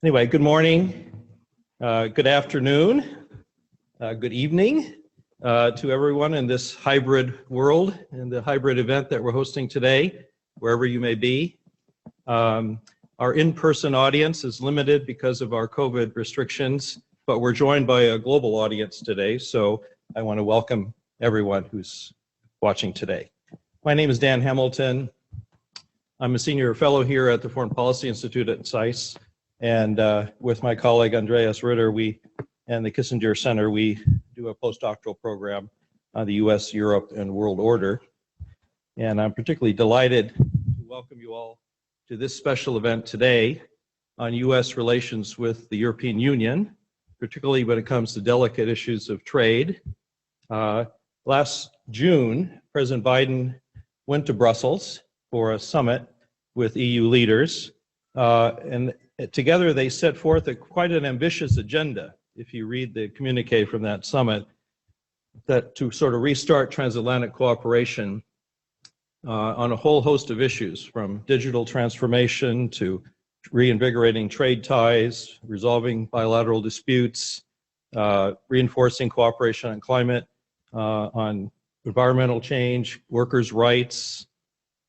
Anyway, good morning, good afternoon, good evening to everyone in this hybrid world and the hybrid event that we're hosting today, wherever you may be. Our in-person audience is limited because of our COVID restrictions, but we're joined by a global audience today, so I want to welcome everyone who's watching today. My name is Dan Hamilton. I'm a senior fellow here at the Foreign Policy Institute at SAIS, and with my colleague Andreas Ritter and the Kissinger Center, we do a postdoctoral program on the U.S., Europe, and world order. And I'm particularly delighted to welcome you all to this special event today on U.S. relations with the European Union, particularly when it comes to delicate issues of trade. Last June, President Biden went to Brussels for a summit with EU leaders, and together they set forth quite an ambitious agenda, if you read the communique from that summit, that to sort of restart transatlantic cooperation on a whole host of issues, from digital transformation to reinvigorating trade ties, resolving bilateral disputes, reinforcing cooperation on climate, on environmental change, workers' rights,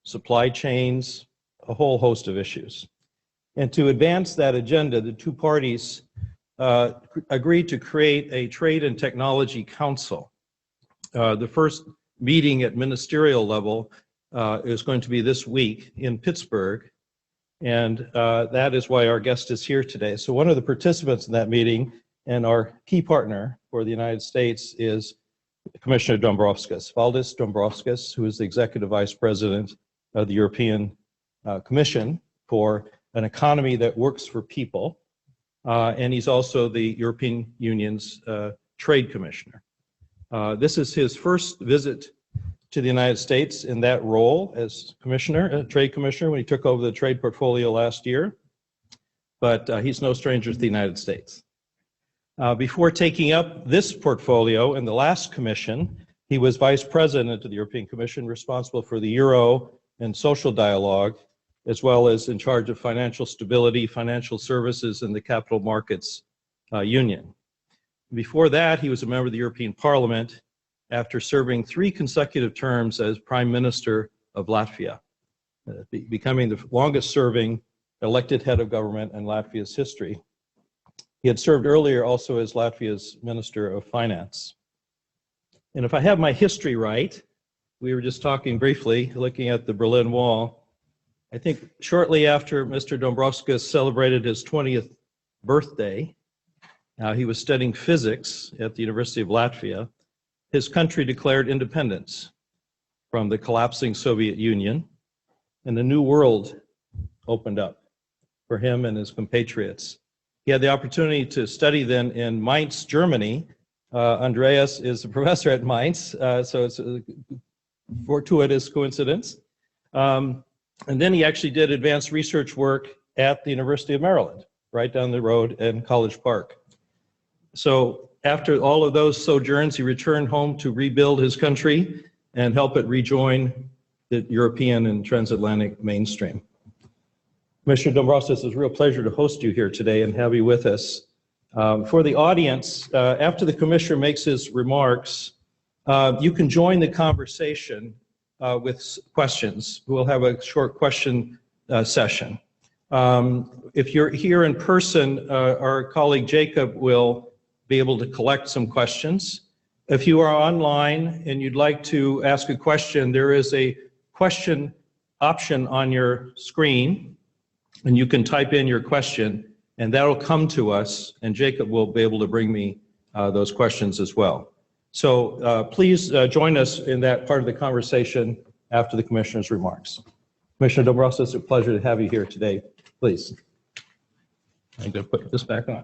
supply chains, a whole host of issues. And to advance that agenda, the two parties agreed to create a Trade and Technology Council. The first meeting at ministerial level is going to be this week in Pittsburgh, and that is why our guest is here today. So one of the participants in that meeting and our key partner for the United States is Commissioner Dombrovskis, Valdis Dombrovskis, who is the Executive Vice President of the European Commission for an economy that works for people, and he's also the European Union's Trade Commissioner. This is his first visit to the United States in that role as Trade Commissioner, when he took over the trade portfolio last year, but he's no stranger to the United States. Before taking up this portfolio in the last commission, he was Vice President of the European Commission, responsible for the Euro and social dialogue, as well as in charge of financial stability, financial services, and the capital markets union. Before that, he was a member of the European Parliament after serving 3 consecutive terms as Prime Minister of Latvia, becoming the longest serving elected head of government in Latvia's history. He had served earlier also as Latvia's Minister of Finance. And if I have my history right, we were just talking briefly, looking at the Berlin Wall. I think shortly after Mr. Dombrovskis celebrated his 20th birthday, he was studying physics at the University of Latvia. His country declared independence from the collapsing Soviet Union, and a new world opened up for him and his compatriots. He had the opportunity to study then in Mainz, Germany. Andreas is a professor at Mainz, so it's a fortuitous coincidence. And then he actually did advanced research work at the University of Maryland, right down the road in College Park. So after all of those sojourns, he returned home to rebuild his country and help it rejoin the European and transatlantic mainstream. Commissioner Dombrovskis, it's a real pleasure to host you here today and have you with us. For the audience, after the Commissioner makes his remarks, you can join the conversation with questions. We'll have a short question session. If you're here in person, our colleague Jacob will be able to collect some questions. If you are online and you'd like to ask a question, there is a question option on your screen, and you can type in your question, and that'll come to us, and Jacob will be able to bring me those questions as well. So please join us in that part of the conversation after the Commissioner's remarks. Commissioner Dombrovskis, it's a pleasure to have you here today. Please. I'm going to put this back on.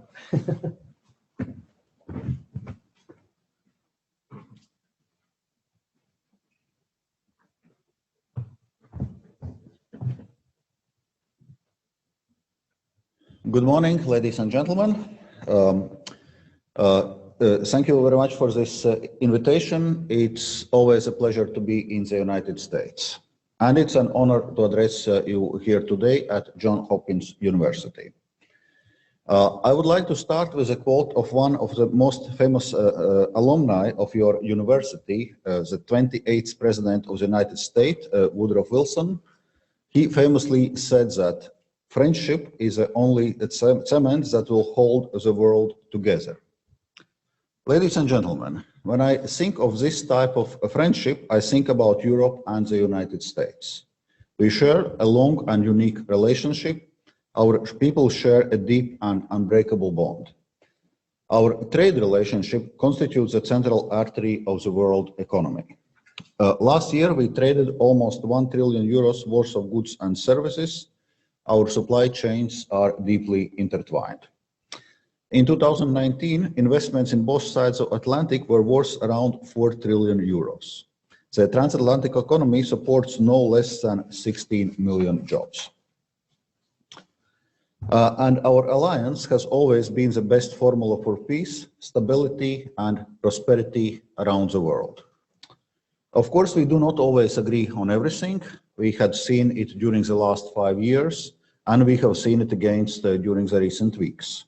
Good morning, ladies and gentlemen. Thank you very much for this invitation. It's always a pleasure to be in the United States. And it's an honor to address you here today at Johns Hopkins University. I would like to start with a quote of one of the most famous alumni of your university, the 28th President of the United States, Woodrow Wilson. He famously said that friendship is the only cement that will hold the world together. Ladies and gentlemen, when I think of this type of friendship, I think about Europe and the United States. We share a long and unique relationship. Our people share a deep and unbreakable bond. Our trade relationship constitutes the central artery of the world economy. Last year, we traded almost 1 trillion euros worth of goods and services. Our supply chains are deeply intertwined. In 2019, investments in both sides of the Atlantic were worth around 4 trillion euros. The transatlantic economy supports no less than 16 million jobs. And our alliance has always been the best formula for peace, stability, and prosperity around the world. Of course, we do not always agree on everything. We had seen it during the last 5 years, and we have seen it again during the recent weeks.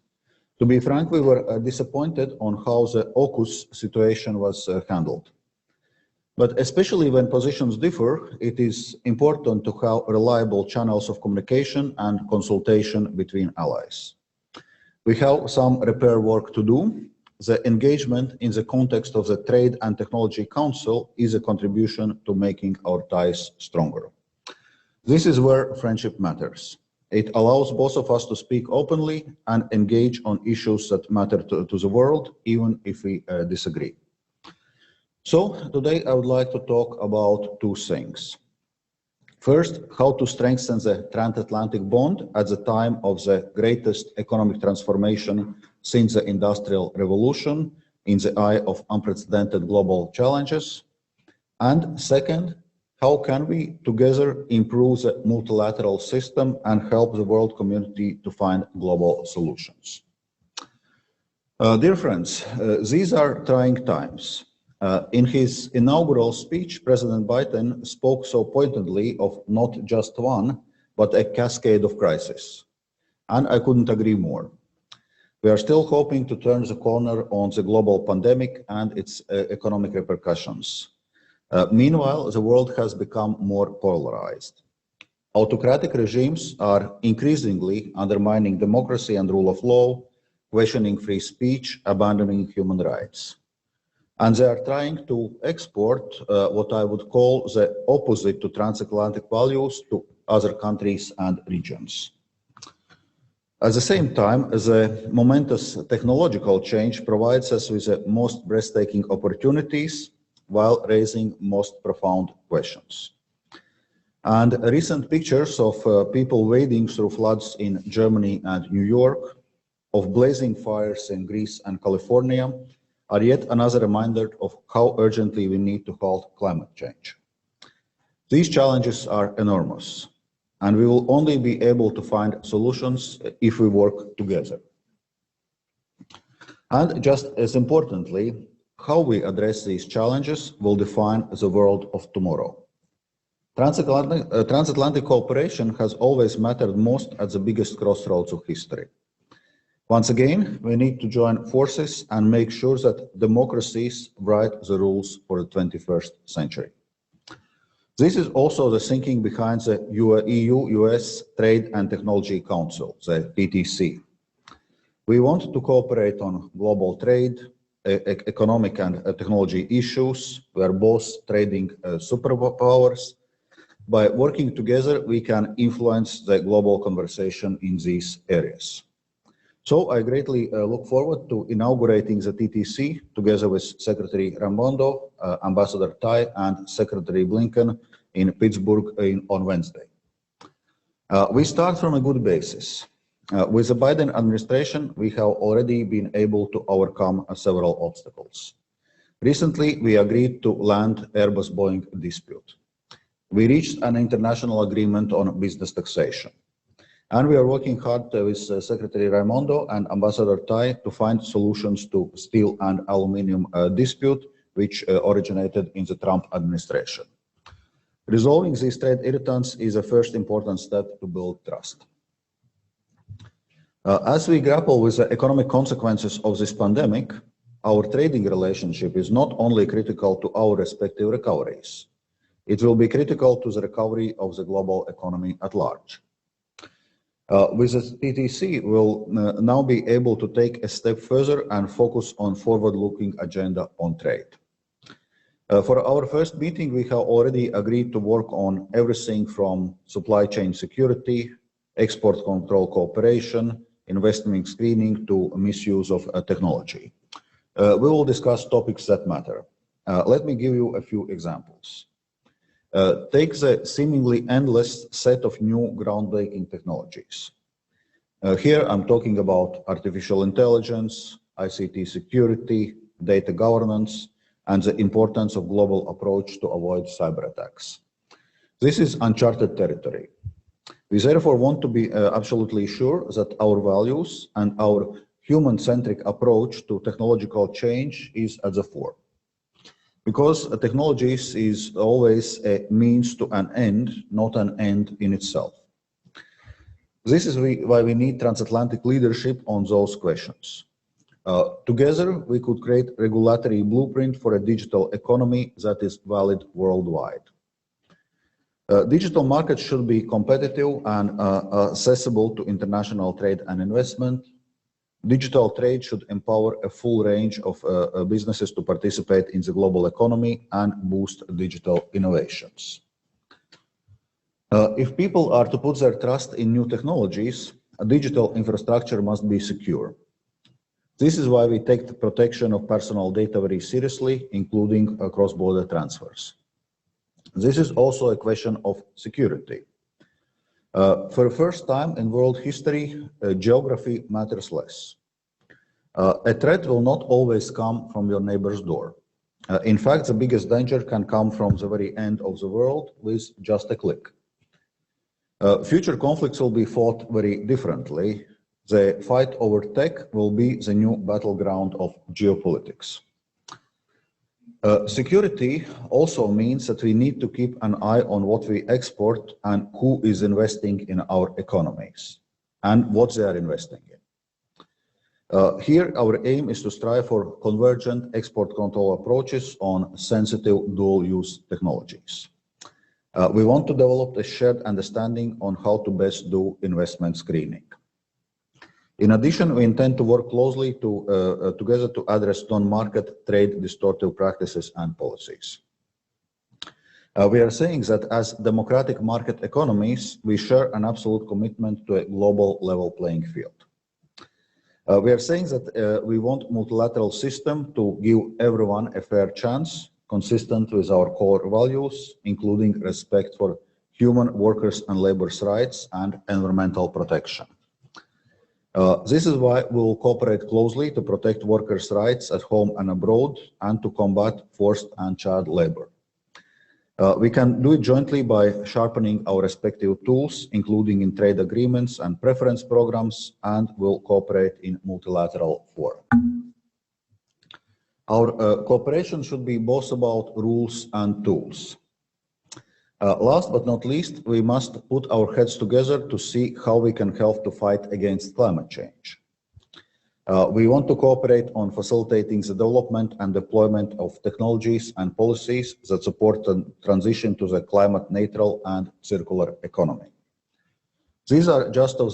To be frank, we were disappointed on how the AUKUS situation was handled. But especially when positions differ, it is important to have reliable channels of communication and consultation between allies. We have some repair work to do. The engagement in the context of the Trade and Technology Council is a contribution to making our ties stronger. This is where friendship matters. It allows both of us to speak openly and engage on issues that matter to the world, even if we disagree. So today I would like to talk about two things. First, how to strengthen the transatlantic bond at the time of the greatest economic transformation since the Industrial Revolution in the eye of unprecedented global challenges. And second, how can we together improve the multilateral system and help the world community to find global solutions? Dear friends, these are trying times. In his inaugural speech, President Biden spoke so pointedly of not just one, but a cascade of crises. And I couldn't agree more. We are still hoping to turn the corner on the global pandemic and its economic repercussions. Meanwhile, the world has become more polarized. Autocratic regimes are increasingly undermining democracy and rule of law, questioning free speech, abandoning human rights. And they are trying to export what I would call the opposite to transatlantic values to other countries and regions. At the same time, the momentous technological change provides us with the most breathtaking opportunities while raising most profound questions. And recent pictures of people wading through floods in Germany and New York, of blazing fires in Greece and California, are yet another reminder of how urgently we need to halt climate change. These challenges are enormous, and we will only be able to find solutions if we work together. And just as importantly, how we address these challenges will define the world of tomorrow. Transatlantic cooperation has always mattered most at the biggest crossroads of history. Once again, we need to join forces and make sure that democracies write the rules for the 21st century. This is also the thinking behind the EU-U.S. Trade and Technology Council, the TTC. We want to cooperate on global trade, economic and technology issues. We are both trading superpowers. By working together, we can influence the global conversation in these areas. So I greatly look forward to inaugurating the TTC together with Secretary Raimondo, Ambassador Tai, and Secretary Blinken in Pittsburgh on Wednesday. We start from a good basis. With the Biden administration, we have already been able to overcome several obstacles. Recently, we agreed to land Airbus-Boeing dispute. We reached an international agreement on business taxation. And we are working hard with Secretary Raimondo and Ambassador Tai to find solutions to steel and aluminum dispute, which originated in the Trump administration. Resolving these trade irritants is a first important step to build trust. As we grapple with the economic consequences of this pandemic, our trading relationship is not only critical to our respective recoveries, it will be critical to the recovery of the global economy at large. With the TTC, we'll now be able to take a step further and focus on forward-looking agenda on trade. For our first meeting, we have already agreed to work on everything from supply chain security, export control cooperation, investment screening to misuse of technology. We will discuss topics that matter. Let me give you a few examples. Take the seemingly endless set of new groundbreaking technologies. Here I'm talking about artificial intelligence, ICT security, data governance, and the importance of global approach to avoid cyber attacks. This is uncharted territory. We therefore want to be absolutely sure that our values and our human-centric approach to technological change is at the fore. Because technologies is always a means to an end, not an end in itself. This is why we need transatlantic leadership on those questions. Together, we could create a regulatory blueprint for a digital economy that is valid worldwide. Digital markets should be competitive and accessible to international trade and investment. Digital trade should empower a full range of businesses to participate in the global economy and boost digital innovations. If people are to put their trust in new technologies, a digital infrastructure must be secure. This is why we take the protection of personal data very seriously, including cross-border transfers. This is also a question of security. For the first time in world history, geography matters less. A threat will not always come from your neighbor's door. In fact, the biggest danger can come from the very end of the world with just a click. Future conflicts will be fought very differently. The fight over tech will be the new battleground of geopolitics. Security also means that we need to keep an eye on what we export and who is investing in our economies and what they are investing in. Here, our aim is to strive for convergent export control approaches on sensitive dual-use technologies. We want to develop a shared understanding on how to best do investment screening. In addition, we intend to work closely together to address non-market trade distortive practices and policies. We are saying that as democratic market economies, we share an absolute commitment to a global level playing field. We are saying that we want multilateral system to give everyone a fair chance, consistent with our core values, including respect for human, workers, and labor's rights and environmental protection. This is why we will cooperate closely to protect workers' rights at home and abroad and to combat forced and child labor. We can do it jointly by sharpening our respective tools, including in trade agreements and preference programs, and will cooperate in multilateral fora. Our cooperation should be both about rules and tools. Last but not least, we must put our heads together to see how we can help to fight against climate change. We want to cooperate on facilitating the development and deployment of technologies and policies that support the transition to the climate neutral and circular economy. These are just some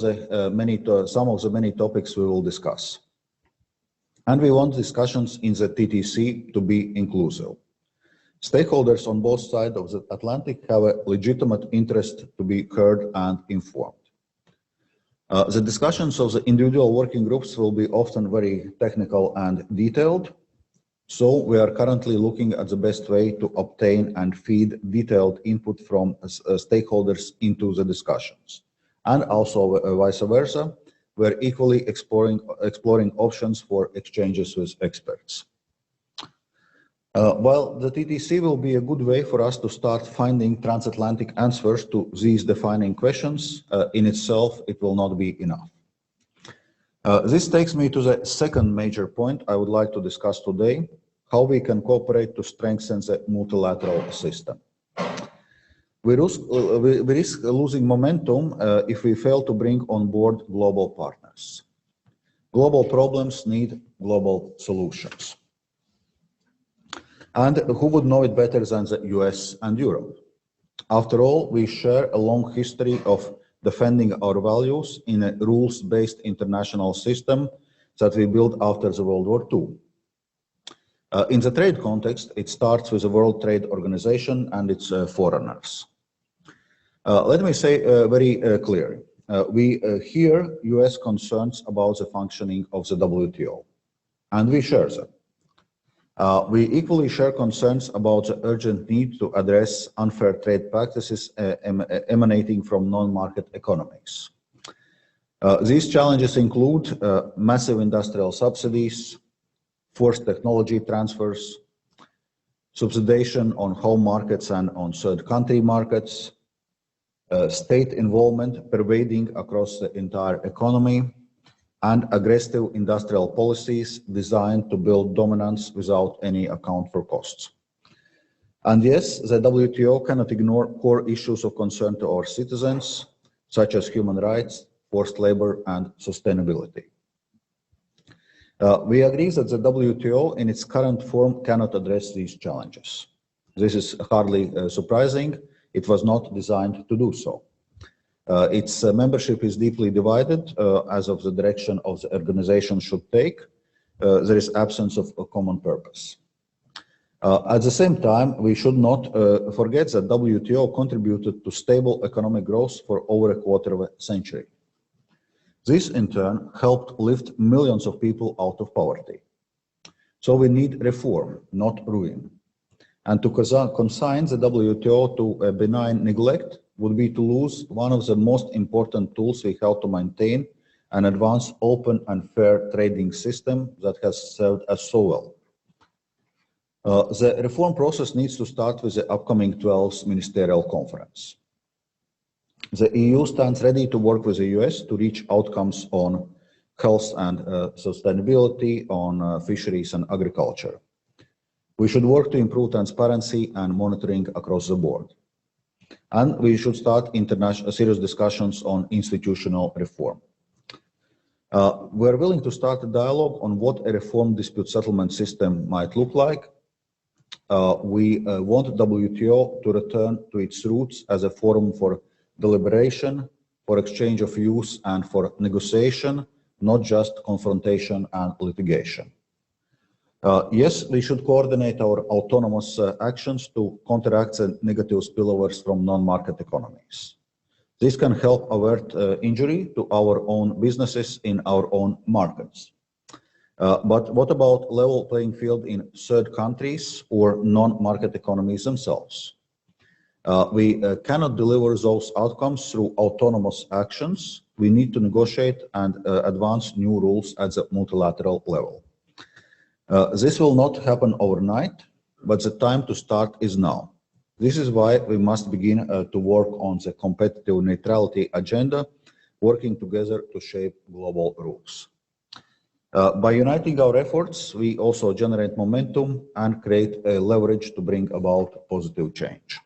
of the many topics we will discuss. And we want discussions in the TTC to be inclusive. Stakeholders on both sides of the Atlantic have a legitimate interest to be heard and informed. The discussions of the individual working groups will be often very technical and detailed. So we are currently looking at the best way to obtain and feed detailed input from stakeholders into the discussions. And also vice versa, we're equally exploring options for exchanges with experts. While the TTC will be a good way for us to start finding transatlantic answers to these defining questions, in itself, it will not be enough. This takes me to the second major point I would like to discuss today, how we can cooperate to strengthen the multilateral system. We risk losing momentum if we fail to bring on board global partners. Global problems need global solutions. And who would know it better than the US and Europe? After all, we share a long history of defending our values in a rules-based international system that we built after the World War II. In the trade context, it starts with the World Trade Organization and its foreigners. Let me say very clearly, we hear US concerns about the functioning of the WTO, and we share them. We equally share concerns about the urgent need to address unfair trade practices emanating from non-market economies. These challenges include massive industrial subsidies, forced technology transfers, subsidization on home markets and on third country markets, state involvement pervading across the entire economy, and aggressive industrial policies designed to build dominance without any account for costs. And yes, the WTO cannot ignore core issues of concern to our citizens, such as human rights, forced labor, and sustainability. We agree that the WTO in its current form cannot address these challenges. This is hardly surprising. It was not designed to do so. Its membership is deeply divided as of the direction of the organization should take. There is absence of a common purpose. At the same time, we should not forget that WTO contributed to stable economic growth for over a quarter of a century. This, in turn, helped lift millions of people out of poverty. So we need reform, not ruin. And to consign the WTO to a benign neglect would be to lose one of the most important tools we have to maintain an advanced, open, and fair trading system that has served us so well. The reform process needs to start with the upcoming 12th Ministerial Conference. The EU stands ready to work with the US to reach outcomes on health and sustainability, on fisheries and agriculture. We should work to improve transparency and monitoring across the board. And we should start serious discussions on institutional reform. We are willing to start a dialogue on what a reform dispute settlement system might look like. We want WTO to return to its roots as a forum for deliberation, for exchange of views, and for negotiation, not just confrontation and litigation. Yes, we should coordinate our autonomous actions to counteract the negative spillovers from non-market economies. This can help avert injury to our own businesses in our own markets. But what about level playing field in third countries or non-market economies themselves? We cannot deliver those outcomes through autonomous actions. We need to negotiate and advance new rules at the multilateral level. This will not happen overnight, but the time to start is now. This is why we must begin to work on the competitive neutrality agenda, working together to shape global rules. By uniting our efforts, we also generate momentum and create a leverage to bring about positive change.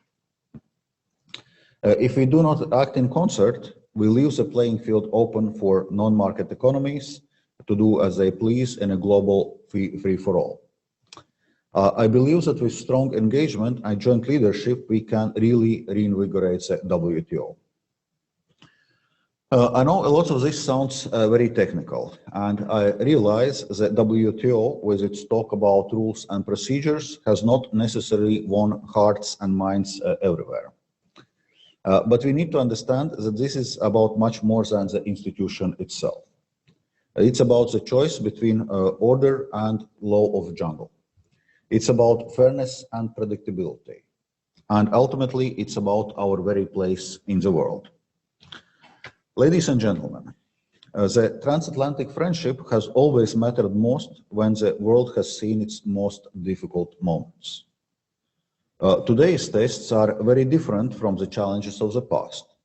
If we do not act in concert, we leave the playing field open for non-market economies to do as they please in a global free-for-all. I believe that with strong engagement and joint leadership, we can really reinvigorate the WTO. I know a lot of this sounds very technical, and I realize that WTO, with its talk about rules and procedures, has not necessarily won hearts and minds everywhere. But we need to understand that this is about much more than the institution itself. It's about the choice between order and law of jungle. It's about fairness and predictability. And ultimately, it's about our very place in the world. Ladies and gentlemen, the transatlantic friendship has always mattered most when the world has seen its most difficult moments. Today's tests are very different from the challenges of the past,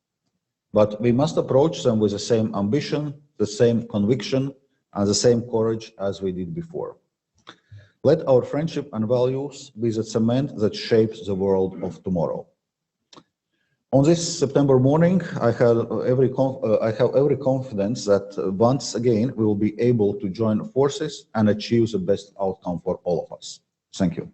but we must approach them with the same ambition, the same conviction, and the same courage as we did before. Let our friendship and values be the cement that shapes the world of tomorrow. On this September morning, I have every confidence that once again we will be able to join forces and achieve the best outcome for all of us. Thank you.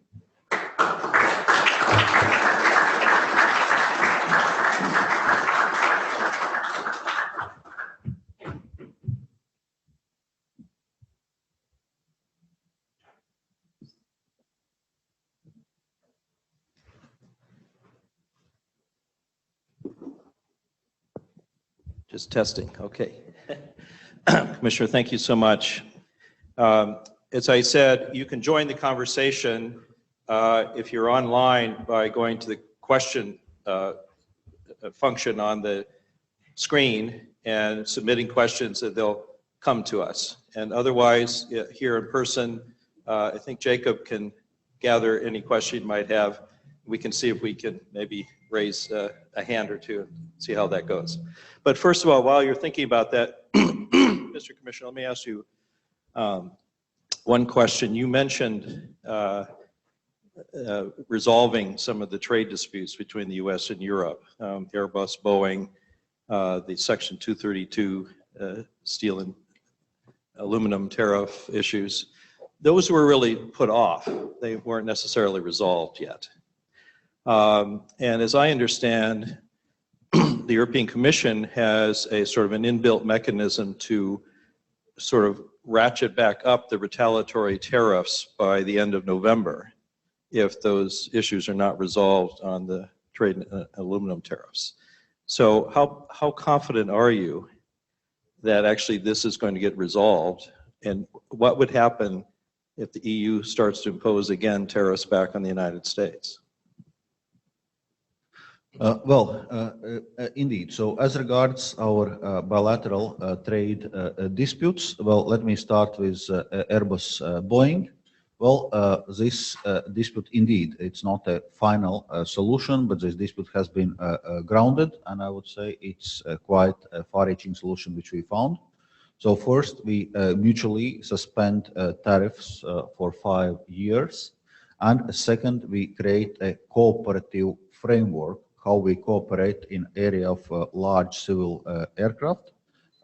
Just testing, okay. Commissioner, thank you so much. As I said, you can join the conversation if you're online by going to the question function on the screen and submitting questions, that they'll come to us. And otherwise, here in person, I think Jacob can gather any question you might have. We can see if we can maybe raise a hand or two and see how that goes. But first of all, while you're thinking about that, Mr. Commissioner, let me ask you one question. You mentioned resolving some of the trade disputes between the U.S. and Europe, Airbus, Boeing, the Section 232 steel and aluminum tariff issues. Those were really put off. They weren't necessarily resolved yet. And as I understand, the European Commission has a sort of an inbuilt mechanism to sort of ratchet back up the retaliatory tariffs by the end of November if those issues are not resolved on the trade aluminum tariffs. So how confident are you that actually this is going to get resolved? And what would happen if the EU starts to impose again tariffs back on the United States? Indeed. So as regards our bilateral trade disputes, well, let me start with Airbus Boeing. Well, this dispute, indeed, it's not a final solution, but this dispute has been grounded, and I would say it's quite a far-reaching solution which we found. So first, we mutually suspend tariffs for 5 years, and second, we create a cooperative framework how we cooperate in area of large civil aircraft,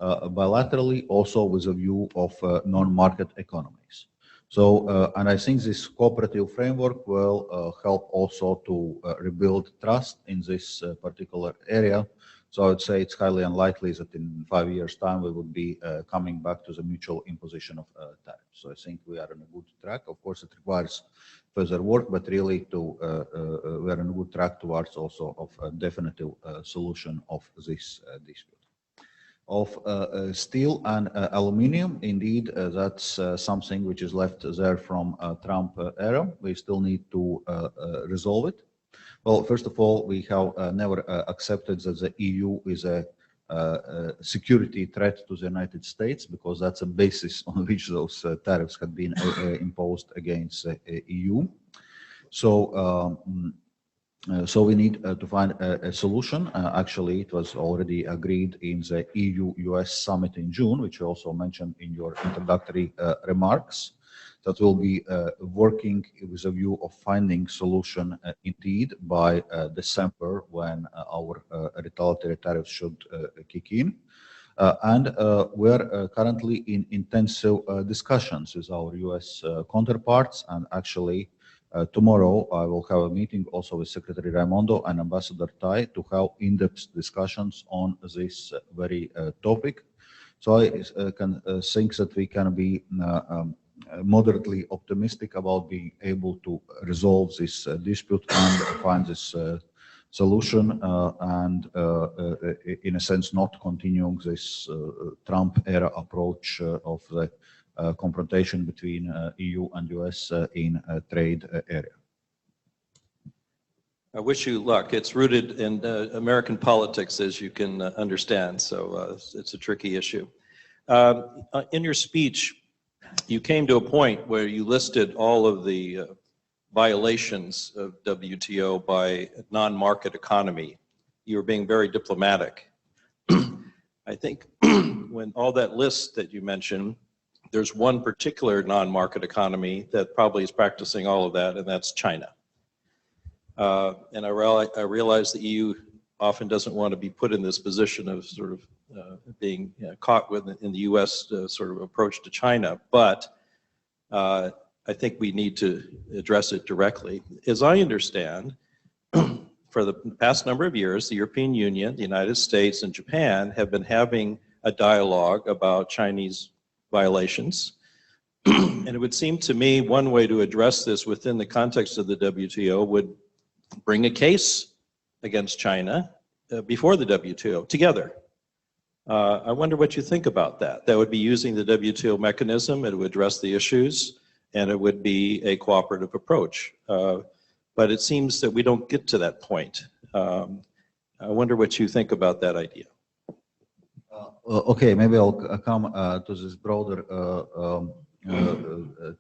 bilaterally, also with a view of non-market economies. So, and I think this cooperative framework will help also to rebuild trust in this particular area. So I would say it's highly unlikely that in 5 years' time we would be coming back to the mutual imposition of tariffs. So I think we are on a good track. Of course, it requires further work, but really we are on a good track towards also of a definitive solution of this dispute. Of steel and aluminium, indeed, that's something which is left there from Trump era. We still need to resolve it. Well, first of all, we have never accepted that the EU is a security threat to the United States, because that's a basis on which those tariffs had been imposed against the EU. So, so we need to find a solution. Actually, it was already agreed in the EU-U.S. summit in June, which you also mentioned in your introductory remarks, that will be working with a view of finding solution indeed by December, when our retaliatory tariffs should kick in. And we're currently in intensive discussions with our U.S. counterparts, and actually tomorrow I will have a meeting also with Secretary Raimondo and Ambassador Tai to have in-depth discussions on this very topic. So I can think that we can be moderately optimistic about being able to resolve this dispute and find this solution, and in a sense not continuing this Trump era approach of the confrontation between EU and US in trade area. I wish you luck. It's rooted in American politics, as you can understand, so it's a tricky issue. In your speech, you came to a point where you listed all of the violations of WTO by non-market economy. You were being very diplomatic. I think when all that list that you mentioned, there's one particular non-market economy that probably is practicing all of that, and that's China. And I realize the EU often doesn't want to be put in this position of sort of being caught in the U.S. Sort of approach to China, but I think we need to address it directly. As I understand, for the past number of years, the European Union, the United States, and Japan have been having a dialogue about Chinese violations. And it would seem to me one way to address this within the context of the WTO would bring a case against China before the WTO together. I wonder what you think about that. That would be using the WTO mechanism, it would address the issues, and it would be a cooperative approach. But it seems that we don't get to that point. I wonder what you think about that idea. Okay, maybe I'll come to this broader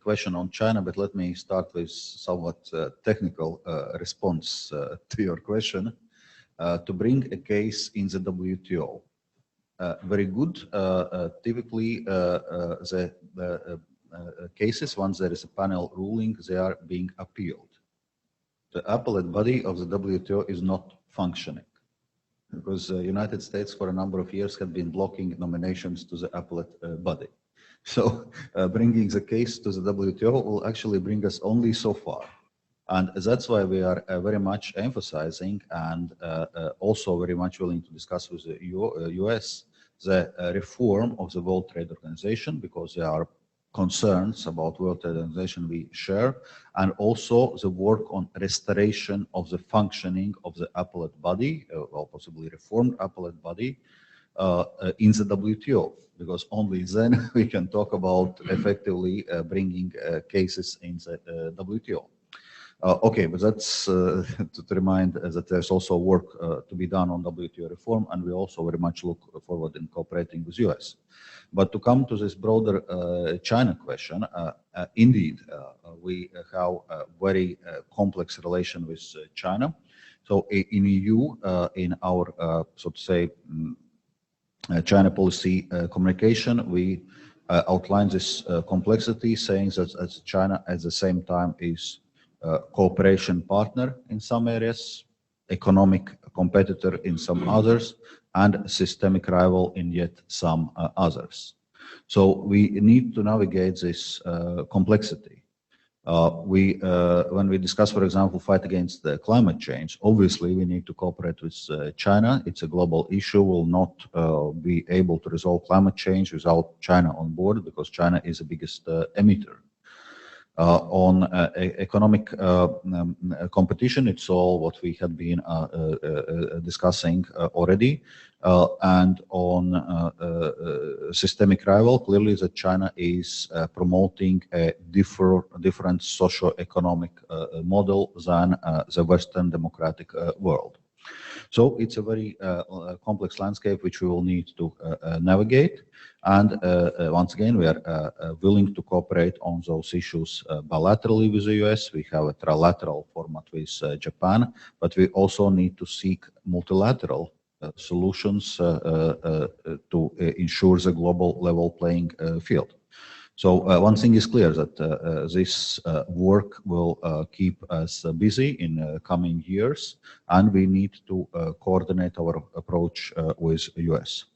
question on China, but let me start with somewhat technical response to your question. To bring a case in the WTO. Very good. Typically, the cases, once there is a panel ruling, they are being appealed. The appellate body of the WTO is not functioning because the United States for a number of years had been blocking nominations to the appellate body. So bringing the case to the WTO will actually bring us only so far. And that's why we are very much emphasizing and also very much willing to discuss with the U.S. the reform of the World Trade Organization, because there are concerns about World Trade Organization we share, and also the work on restoration of the functioning of the appellate body, or possibly reformed appellate body, in the WTO, because only then we can talk about effectively bringing cases in the WTO. Okay, but that's to remind that there's also work to be done on WTO reform, and we also very much look forward in cooperating with US. But to come to this broader China question, indeed, we have a very complex relation with China. So in EU, in our, so to say, China policy communication, we outline this complexity, saying that China at the same time is cooperation partner in some areas, economic competitor in some others, and systemic rival in yet some others. So we need to navigate this complexity. When we discuss, for example, fight against the climate change, obviously we need to cooperate with China. It's a global issue. We'll not be able to resolve climate change without China on board, because China is the biggest emitter. On economic competition, it's all what we had been discussing already. And on systemic rival, clearly that China is promoting a different socio-economic model than the Western democratic world. So it's a very complex landscape which we will need to navigate. And once again, we are willing to cooperate on those issues bilaterally with the US. We have a trilateral format with Japan, but we also need to seek multilateral solutions to ensure the global level playing field. So one thing is clear, that this work will keep us busy in coming years, and we need to coordinate our approach with US.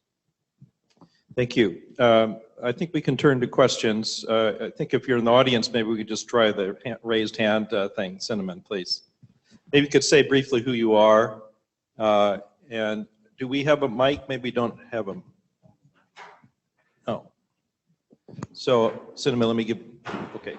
Thank you. I think we can turn to questions. I think if you're in the audience, maybe we could just try the raised hand thing. Cinnamon, please. Maybe you could say briefly who you are. And do we have a mic? Maybe we don't have a. Oh. So, Cinnamon, let me give. Okay.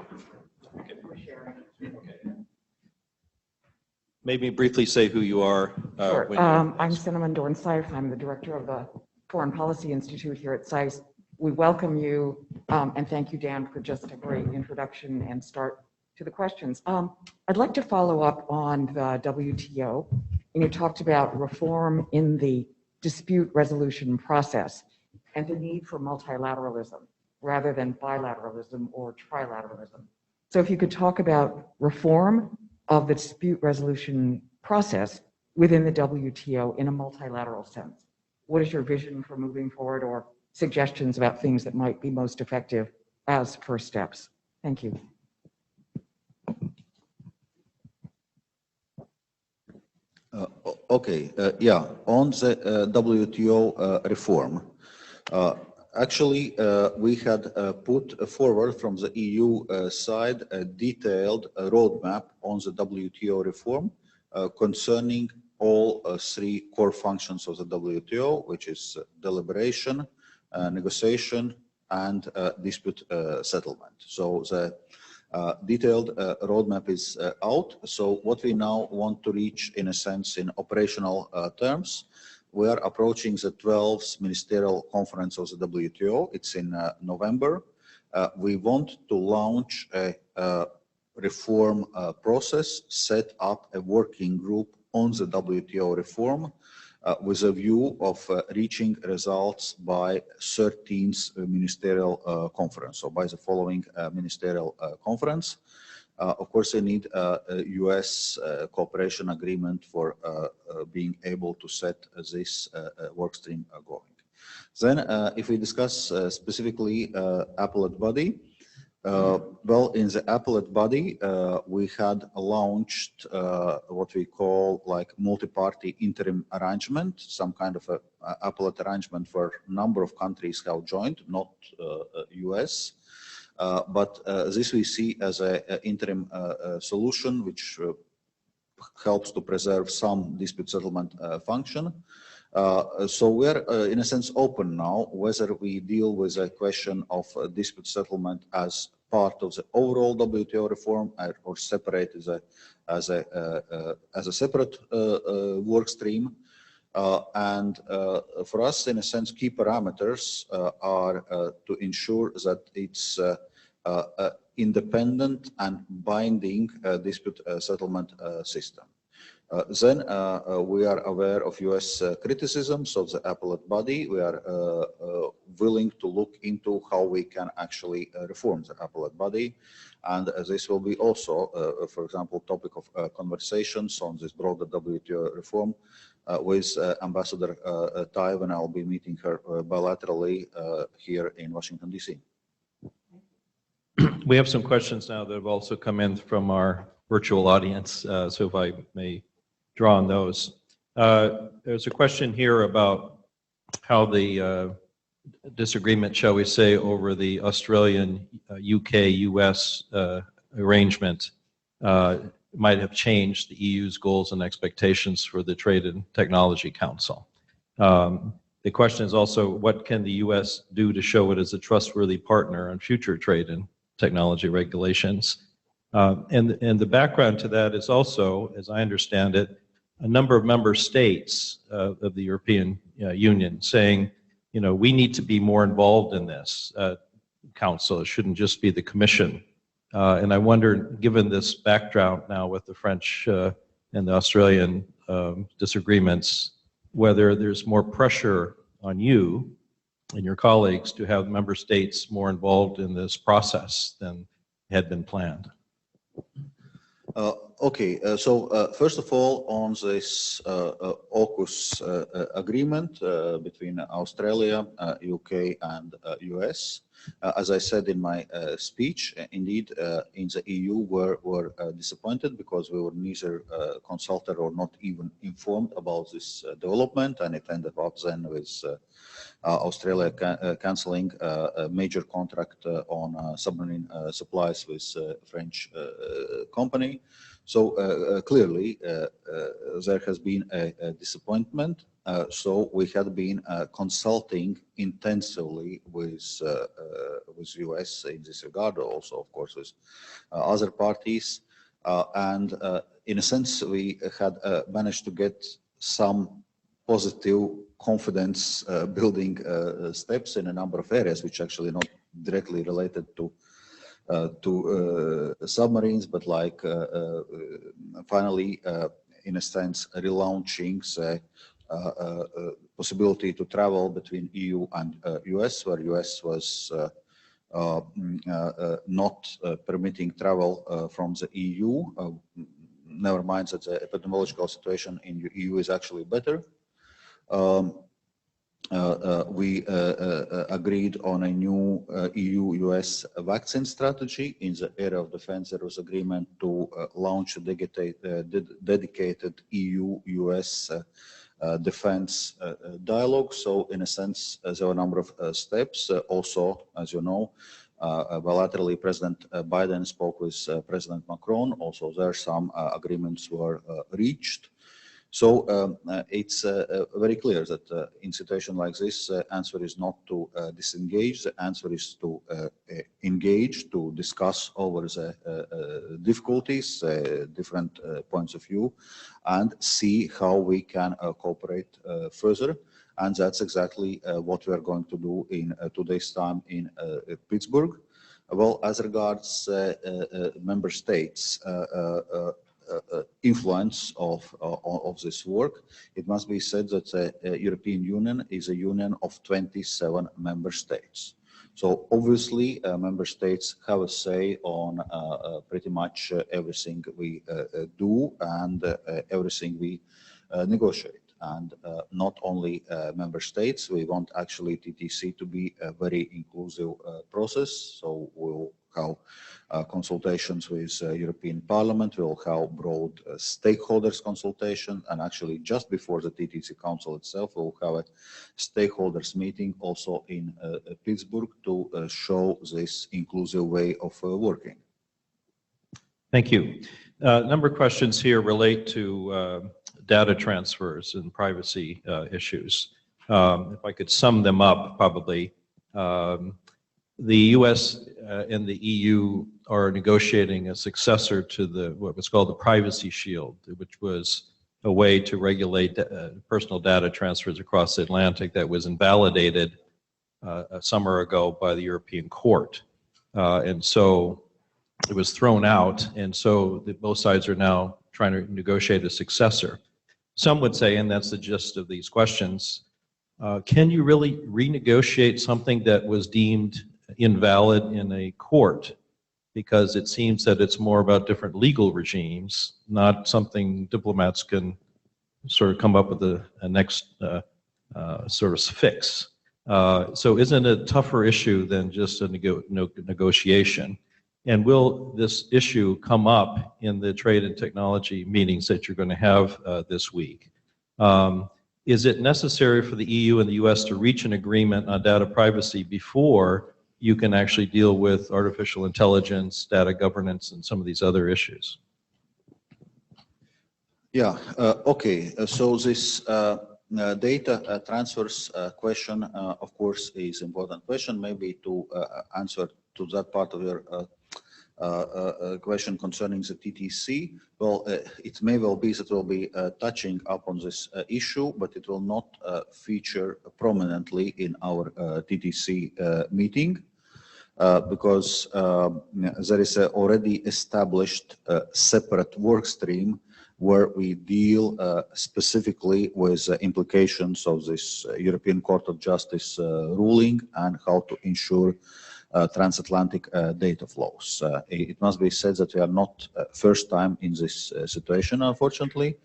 Maybe briefly say who you are. Sure. I'm Cinnamon Dornsife. I'm the director of the Foreign Policy Institute here at SAIS. We welcome you, and thank you, Dan, for just a great introduction and start to the questions. I'd like to follow up on the WTO, and you talked about reform in the dispute resolution process and the need for multilateralism rather than bilateralism or trilateralism. So if you could talk about reform of the dispute resolution process within the WTO in a multilateral sense. What is your vision for moving forward, or suggestions about things that might be most effective as first steps? Thank you. Okay, yeah, on the WTO reform, actually, we had put forward from the EU side a detailed roadmap on the WTO reform concerning all three core functions of the WTO, which is deliberation, negotiation, and dispute settlement. So the detailed roadmap is out. So what we now want to reach, in a sense, in operational terms, we are approaching the 12th Ministerial Conference of the WTO. It's in November. We want to launch a reform process, set up a working group on the WTO reform with a view of reaching results by 13th Ministerial Conference, so by the following Ministerial Conference. Of course, we need a U.S. cooperation agreement for being able to set this work stream going. Then, if we discuss specifically appellate body, well, in the appellate body, we had launched what we call like multi-party interim arrangement, some kind of a appellate arrangement where a number of countries have joined, not US. But this we see as an interim solution, which helps to preserve some dispute settlement function. So we're, in a sense, open now, whether we deal with a question of dispute settlement as part of the overall WTO reform or separate as a separate work stream. And for us, in a sense, key parameters are to ensure that it's independent and binding dispute settlement system. Then we are aware of US criticisms of the appellate body. We are willing to look into how we can actually reform the appellate body. And this will be also, for example, topic of conversations on this broader WTO reform with Ambassador Tai when I'll be meeting her bilaterally here in Washington, D.C. We have some questions now that have also come in from our virtual audience, so if I may draw on those. There's a question here about how the disagreement, shall we say, over the Australian UK-US arrangement might have changed the EU's goals and expectations for the Trade and Technology Council. The question is also, what can the US do to show it as a trustworthy partner on future trade and technology regulations? And the background to that is also, as I understand it, a number of member states of the European Union saying, you know, we need to be more involved in this council. It shouldn't just be the Commission. And I wonder, given this background now with the French and the Australian disagreements, whether there's more pressure on you and your colleagues to have member states more involved in this process than had been planned. Okay, so first of all, on this AUKUS agreement between Australia, UK, and US, as I said in my speech, indeed, in the EU, we're disappointed because we were neither consulted or not even informed about this development, and it ended up then with Australia cancelling a major contract on submarine supplies with a French company. So clearly, there has been a disappointment. So we had been consulting intensively with US in this regard, also of course with other parties, and in a sense we had managed to get some positive confidence building steps in a number of areas, which actually not directly related to submarines, but like finally, in a sense, relaunching the possibility to travel between EU and US, where US was not permitting travel from the EU. Never mind that the epidemiological situation in the EU is actually better. we agreed on a new EU-U.S. vaccine strategy. In the area of defense, there was agreement to launch a dedicated EU-U.S. Defense dialogue. So in a sense, there were a number of steps. Also, as you know, bilaterally, President Biden spoke with President Macron. Also, there some agreements were reached. So it's very clear that in situation like this, answer is not to disengage. The answer is to engage, to discuss over the difficulties, different points of view, and see how we can cooperate further. And that's exactly what we are going to do in today's time in Pittsburgh. Well, as regards member states, influence of this work, it must be said that the European Union is a union of 27 member states. So obviously, member states have a say on pretty much everything we do and everything we negotiate. And not only member states, we want actually TTC to be a very inclusive process. So we'll have consultations with European Parliament, we'll have broad stakeholders consultation, and actually just before the TTC Council itself, we'll have a stakeholders meeting also in Pittsburgh to show this inclusive way of working. Thank you. A number of questions here relate to data transfers and privacy issues. If I could sum them up, probably. The U.S. and the EU are negotiating a successor to what was called the Privacy Shield, which was a way to regulate personal data transfers across the Atlantic that was invalidated a summer ago by the European Court. And so it was thrown out, and so both sides are now trying to negotiate a successor. Some would say, and that's the gist of these questions, can you really renegotiate something that was deemed invalid in a court? Because it seems that it's more about different legal regimes, not something diplomats can sort of come up with a next sort of fix. So isn't it a tougher issue than just a negotiation? And will this issue come up in the trade and technology meetings that you're going to have this week? Is it necessary for the EU and the US to reach an agreement on data privacy before you can actually deal with artificial intelligence, data governance, and some of these other issues? Yeah, okay. So this data transfers question, of course, is an important question. Maybe to answer to that part of your question concerning the TTC, well, it may well be that we'll be touching up on this issue, but it will not feature prominently in our TTC meeting because there is a already established separate work stream where we deal specifically with implications of this European Court of Justice ruling and how to ensure transatlantic data flows. It must be said that we are not first time in this situation, unfortunately.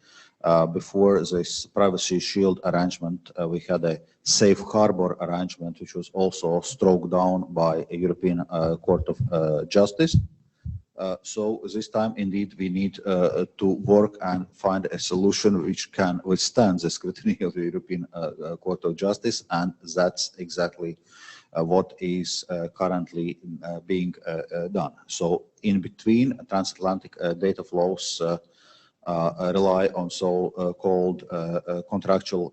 Before this Privacy Shield arrangement, we had a safe harbor arrangement, which was also struck down by a European Court of Justice. So this time, indeed, we need to work and find a solution which can withstand the scrutiny of the European Court of Justice, and that's exactly what is currently being done. So in between, transatlantic data flows rely on so-called contractual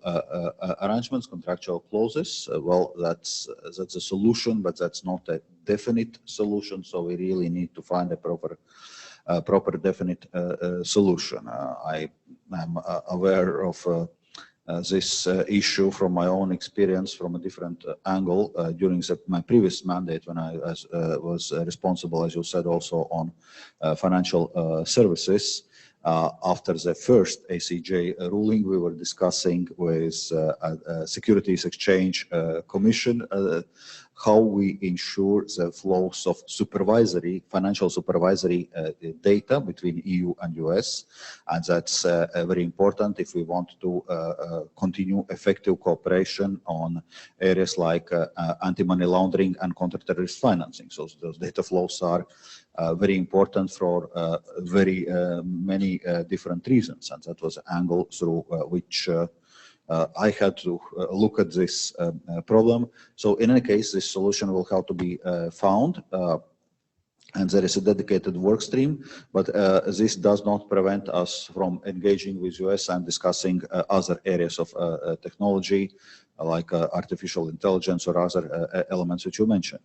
arrangements, contractual clauses. Well, that's a solution, but that's not a definite solution. So we really need to find a proper definite solution. I am aware of this issue from my own experience from a different angle during my previous mandate when I was responsible, as you said, also on financial services. After the first ACJ ruling, we were discussing with Securities Exchange Commission how we ensure the flows of financial supervisory data between EU and US. And that's very important if we want to continue effective cooperation on areas like anti-money laundering and counter-terrorist financing. So those data flows are very important for very many different reasons. And that was an angle through which I had to look at this problem. So in any case, this solution will have to be found. And there is a dedicated work stream, but this does not prevent us from engaging with US and discussing other areas of technology, like artificial intelligence or other elements that you mentioned.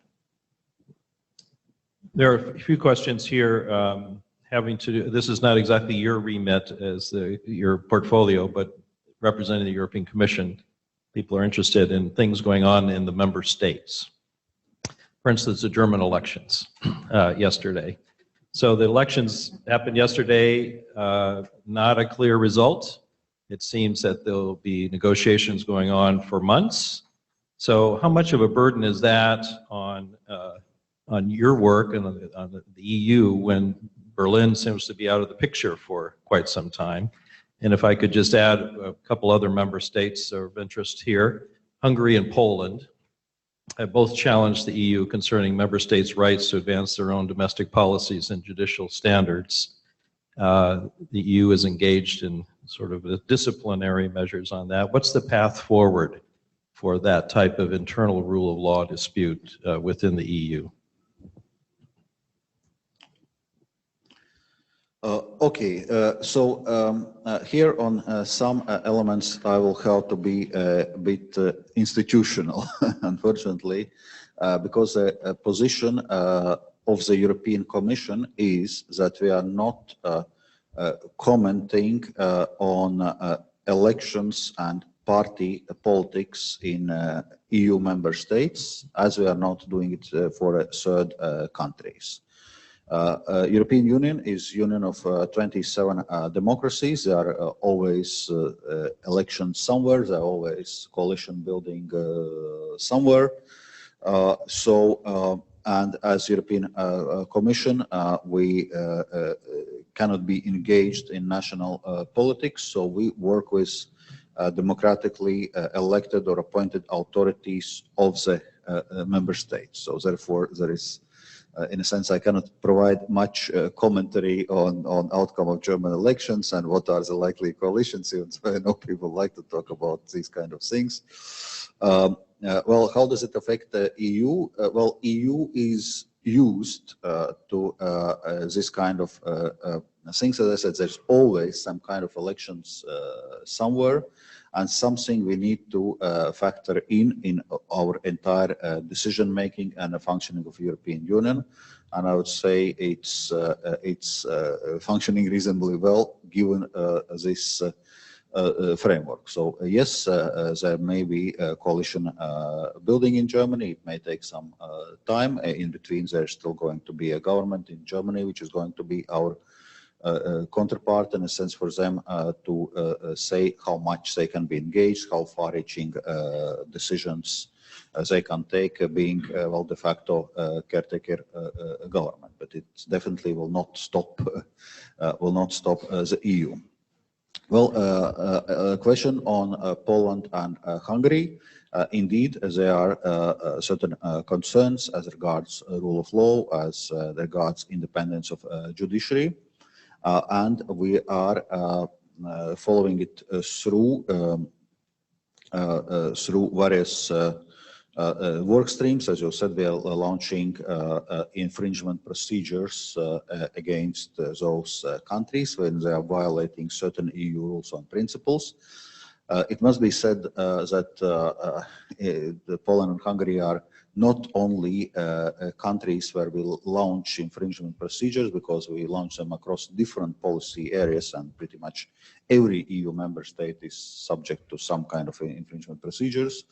There are a few questions here having to do, this is not exactly your remit as your portfolio, but representing the European Commission. People are interested in things going on in the member states. For instance, the German elections yesterday. So the elections happened yesterday, not a clear result. It seems that there'll be negotiations going on for months. So how much of a burden is that on your work and on the EU when Berlin seems to be out of the picture for quite some time? And if I could just add a couple other member states of interest here, Hungary and Poland have both challenged the EU concerning member states' rights to advance their own domestic policies and judicial standards. The EU is engaged in sort of disciplinary measures on that. What's the path forward for that type of internal rule of law dispute within the EU? Okay, so here on some elements I will have to be a bit institutional, unfortunately, because the position of the European Commission is that we are not commenting on elections and party politics in EU member states, as we are not doing it for third countries. European Union is union of 27 democracies. There are always elections somewhere. There are always coalition building somewhere. And as European Commission, we cannot be engaged in national politics. So we work with democratically elected or appointed authorities of the member states. So therefore, there is in a sense, I cannot provide much commentary on outcome of German elections and what are the likely coalitions. I know people like to talk about these kind of things. Well, how does it affect the EU? Well, EU is used to this kind of things. As I said, there's always some kind of elections somewhere, and something we need to factor in our entire decision making and the functioning of European Union. And I would say it's functioning reasonably well given this framework. So yes, there may be a coalition building in Germany. It may take some time. In between, there's still going to be a government in Germany, which is going to be our counterpart, in a sense, for them to say how much they can be engaged, how far-reaching decisions they can take, being well de facto caretaker government. But it definitely will not stop the EU. Well, a question on Poland and Hungary. Indeed, there are certain concerns as regards rule of law, as regards independence of judiciary. And we are following it through various work streams. As you said, we are launching infringement procedures against those countries when they are violating certain EU rules and principles. It must be said that Poland and Hungary are not only countries where we launch infringement procedures, because we launch them across different policy areas, and pretty much every EU member state is subject to some kind of infringement procedures.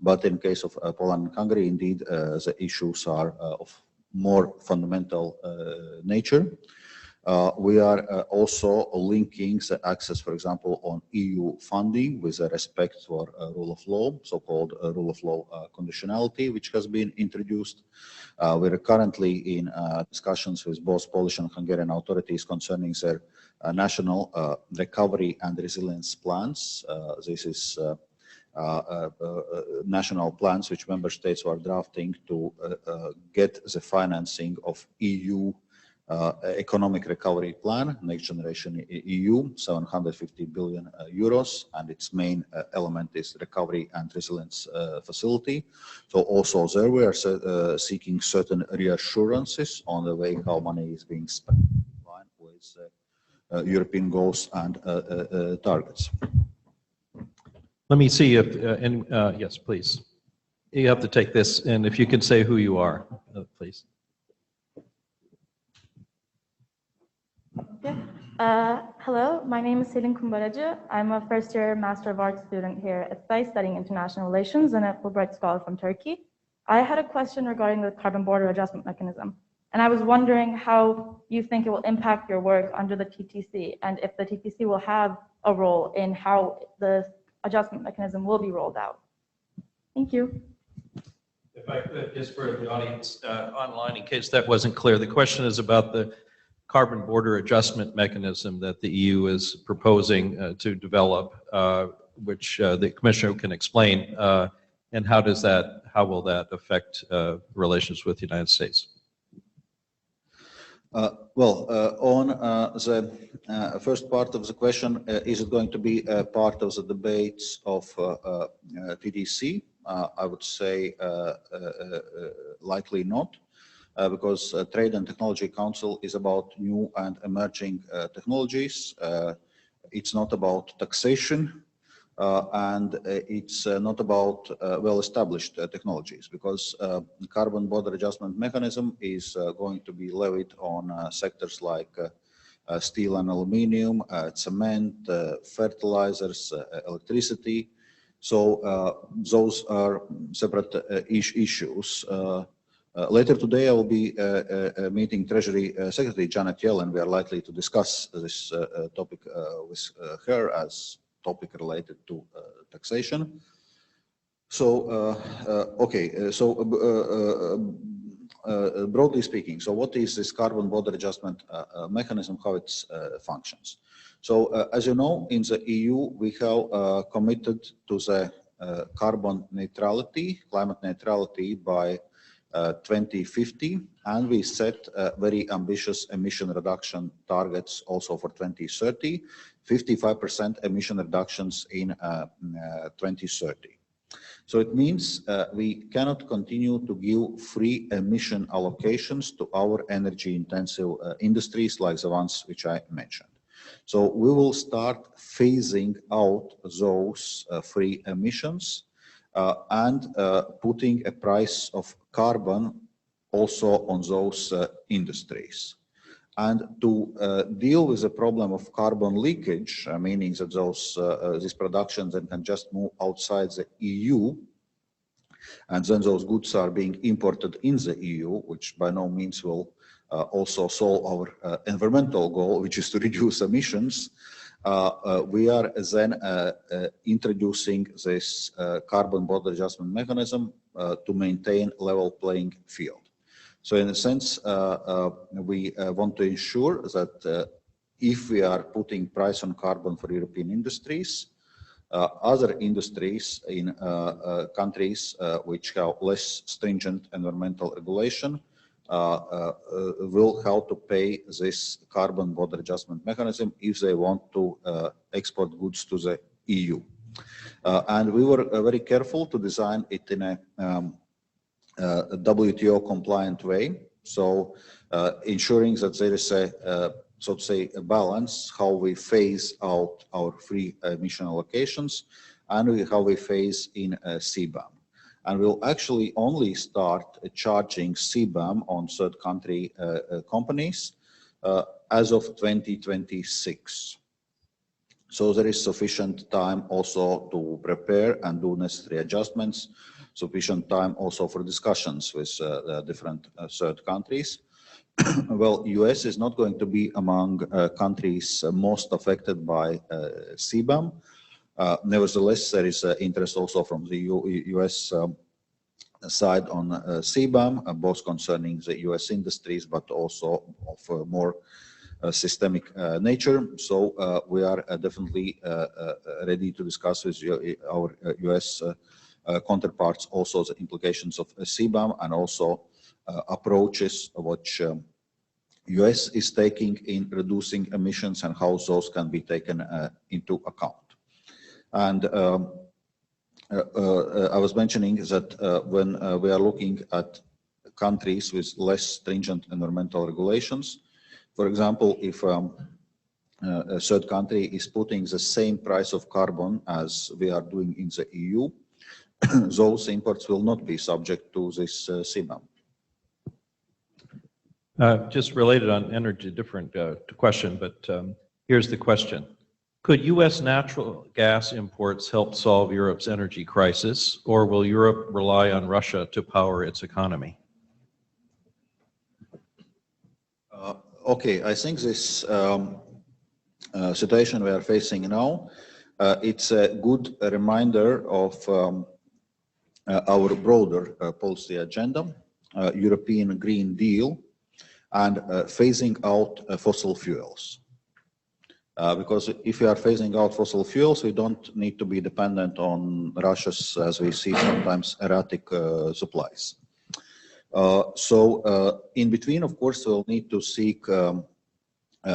But in case of Poland and Hungary, indeed, the issues are of more fundamental nature. We are also linking the access, for example, on EU funding with respect for rule of law, so-called rule of law conditionality, which has been introduced. We are currently in discussions with both Polish and Hungarian authorities concerning their national recovery and resilience plans. This is national plans which member states are drafting to get the financing of EU economic recovery plan, next generation EU, 750 billion euros, and its main element is recovery and resilience facility. So also there we are seeking certain reassurances on the way how money is being spent in line with European goals and targets. Let me see if, yes, please. You have to take this, and if you could say who you are, please. Yeah. Hello, my name is Selin Kumbaracı. I'm a first-year Master of Arts student here at SAIS studying international relations and a Fulbright scholar from Turkey. I had a question regarding the carbon border adjustment mechanism, and I was wondering how you think it will impact your work under the TTC, and if the TTC will have a role in how the adjustment mechanism will be rolled out. Thank you. If I could, just for the audience online, in case that wasn't clear, the question is about the carbon border adjustment mechanism that the EU is proposing to develop, which the Commissioner can explain, and how will that affect relations with the United States? On the first part of the question, is it going to be a part of the debates of TTC? I would say likely not, because Trade and Technology Council is about new and emerging technologies. It's not about taxation, and it's not about well-established technologies, because the carbon border adjustment mechanism is going to be levied on sectors like steel and aluminium, cement, fertilizers, electricity. So those are separate issues. Later today, I will be meeting Treasury Secretary Janet Yellen. We are likely to discuss this topic with her as topic related to taxation. So, broadly speaking, so what is this carbon border adjustment mechanism, how it functions? So, as you know, in the EU, we have committed to the carbon neutrality, climate neutrality by 2050, and we set very ambitious emission reduction targets also for 2030, 55% emission reductions in 2030. So it means we cannot continue to give free emission allocations to our energy intensive industries like the ones which I mentioned. So we will start phasing out those free emissions and putting a price of carbon also on those industries. And to deal with the problem of carbon leakage, meaning that these productions can just move outside the EU, and then those goods are being imported in the EU, which by no means will also solve our environmental goal, which is to reduce emissions. We are then introducing this carbon border adjustment mechanism to maintain level playing field. So in a sense, we want to ensure that if we are putting price on carbon for European industries, other industries in countries which have less stringent environmental regulation will have to pay this carbon border adjustment mechanism if they want to export goods to the EU. And we were very careful to design it in a WTO compliant way, so ensuring that there is a, so to say, a balance how we phase out our free emission allocations and how we phase in CBAM. And we'll actually only start charging CBAM on third country companies as of 2026. So there is sufficient time also to prepare and do necessary adjustments, sufficient time also for discussions with different third countries. Well, US is not going to be among countries most affected by CBAM. Nevertheless, there is interest also from the US side on CBAM, both concerning the US industries, but also of more systemic nature. So we are definitely ready to discuss with our US counterparts also the implications of CBAM and also approaches which US is taking in reducing emissions and how those can be taken into account. And I was mentioning that when we are looking at countries with less stringent environmental regulations, for example, if a third country is putting the same price of carbon as we are doing in the EU, those imports will not be subject to this CBAM. Just related on energy, different question, but here's the question. Could U.S. natural gas imports help solve Europe's energy crisis, or will Europe rely on Russia to power its economy? Okay, I think this situation we are facing now, it's a good reminder of our broader policy agenda, European Green Deal, and phasing out fossil fuels. Because if we are phasing out fossil fuels, we don't need to be dependent on Russia's, as we see sometimes, erratic supplies. So in between, of course, we'll need to seek a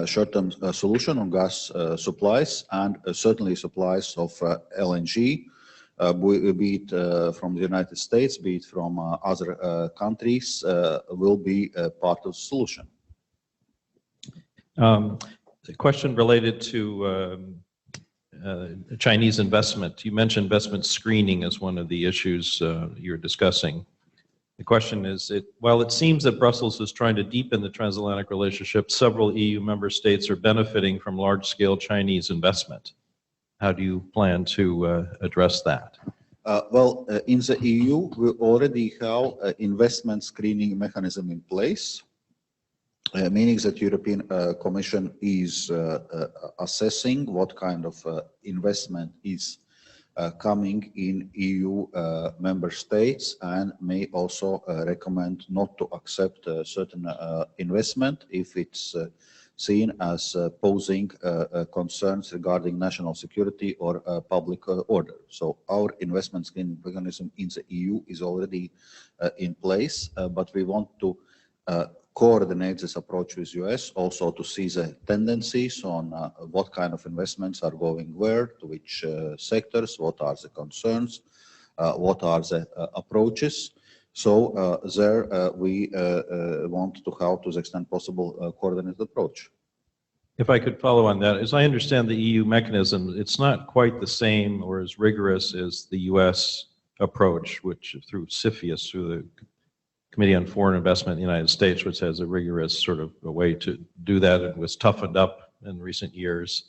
short-term solution on gas supplies and certainly supplies of LNG, be it from the United States, be it from other countries, will be part of the solution. A question related to Chinese investment. You mentioned investment screening as one of the issues you're discussing. The question is, while it seems that Brussels is trying to deepen the transatlantic relationship, several EU member states are benefiting from large-scale Chinese investment. How do you plan to address that? Well, in the EU, we already have an investment screening mechanism in place, meaning that European Commission is assessing what kind of investment is coming in EU member states and may also recommend not to accept certain investment if it's seen as posing concerns regarding national security or public order. So our investment screening mechanism in the EU is already in place, but we want to coordinate this approach with US also to see the tendencies on what kind of investments are going where, to which sectors, what are the concerns, what are the approaches. So there we want to have, to the extent possible, a coordinated approach. If I could follow on that, as I understand the EU mechanism, it's not quite the same or as rigorous as the US approach, which through CFIUS, through the Committee on Foreign Investment in the United States, which has a rigorous sort of a way to do that and was toughened up in recent years.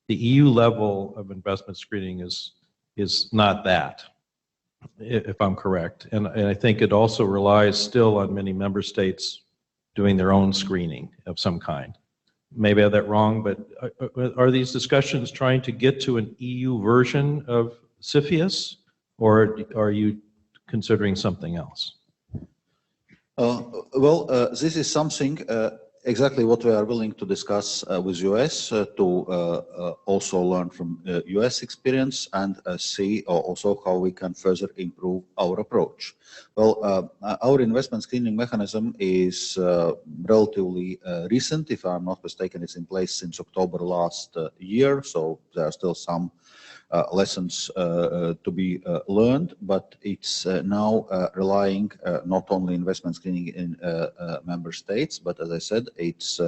The EU level of investment screening is not that, if I'm correct. And I think it also relies still on many member states doing their own screening of some kind. Maybe I have that wrong, but are these discussions trying to get to an EU version of CFIUS, or are you considering something else? Well, this is something exactly what we are willing to discuss with US to also learn from US experience and see also how we can further improve our approach. Well, our investment screening mechanism is relatively recent. If I'm not mistaken, it's in place since October last year, so there are still some lessons to be learned, but it's now relying not only investment screening in member states, but as I said, it's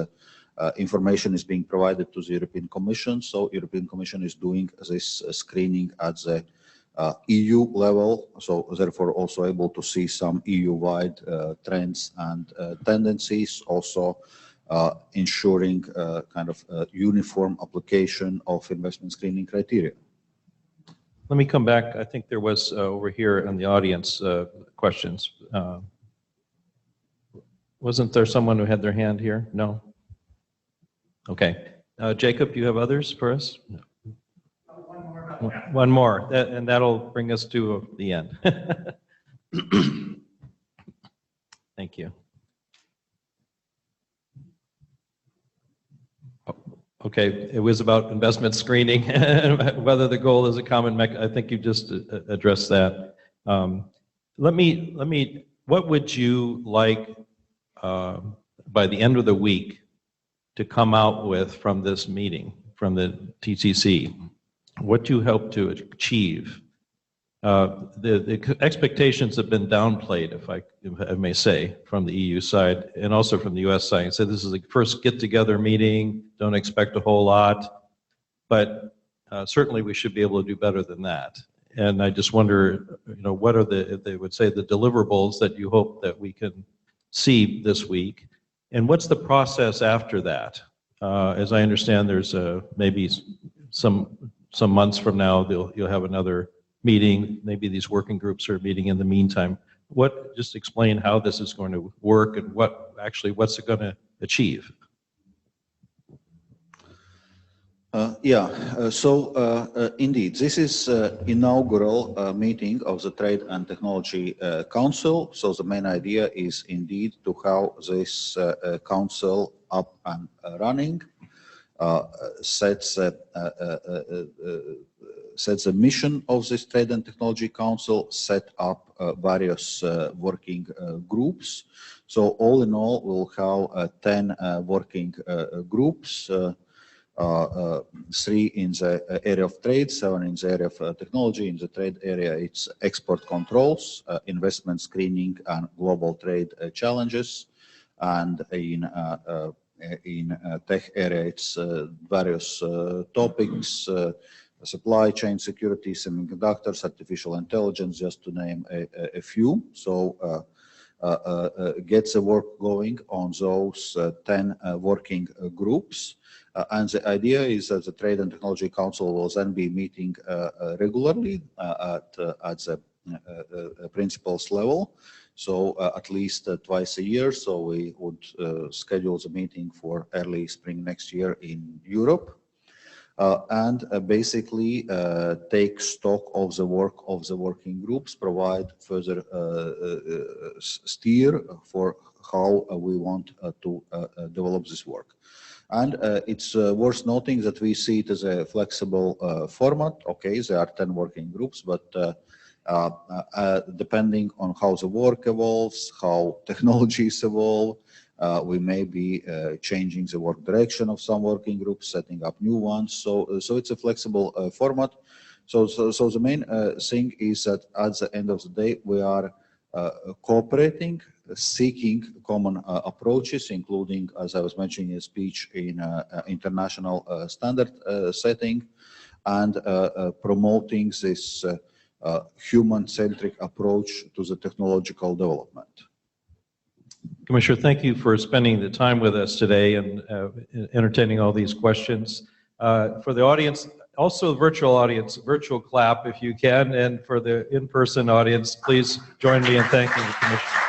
information is being provided to the European Commission. So European Commission is doing this screening at the EU level, so therefore also able to see some EU-wide trends and tendencies, also ensuring kind of uniform application of investment screening criteria. Let me come back. I think there was over here in the audience questions. Wasn't there someone who had their hand here? No? Okay. Jacob, you have others for us? No. One more, and that'll bring us to the end. Thank you. Okay, it was about investment screening, whether the goal is a common I think you just addressed that. What would you like by the end of the week to come out with from this meeting, from the TCC? What do you hope to achieve? The expectations have been downplayed, if I may say, from the EU side and also from the US side. So this is the first get-together meeting, don't expect a whole lot, but certainly we should be able to do better than that. And I just wonder, what are they would say, the deliverables that you hope that we can see this week, and what's the process after that? As I understand, there's maybe some months from now, you'll have another meeting. Maybe these working groups are meeting in the meantime. Just explain how this is going to work and what's it going to achieve? Indeed, this is inaugural meeting of the Trade and Technology Council. So the main idea is indeed to have this council up and running, sets the mission of this Trade and Technology Council, set up various working groups. So all in all, we'll have 10 working groups, 3 in the area of trade, 7 in the area of technology. In the trade area, it's export controls, investment screening, and global trade challenges. And in tech area, it's various topics, supply chain security, semiconductors, artificial intelligence, just to name a few. So get the work going on those 10 working groups. And the idea is that the Trade and Technology Council will then be meeting regularly at the principals level. So at least twice a year. So we would schedule the meeting for early spring next year in Europe. And basically take stock of the work of the working groups, provide further steer for how we want to develop this work. And it's worth noting that we see it as a flexible format. Okay, there are 10 working groups, but depending on how the work evolves, how technologies evolve, we may be changing the work direction of some working groups, setting up new ones. So it's a flexible format. So the main thing is that at the end of the day, we are cooperating, seeking common approaches, including, as I was mentioning in a speech, in international standard setting, and promoting this human-centric approach to the technological development. Commissioner, thank you for spending the time with us today and entertaining all these questions. For the audience, also the virtual audience, virtual clap if you can, and for the in-person audience, please join me in thanking the Commissioner.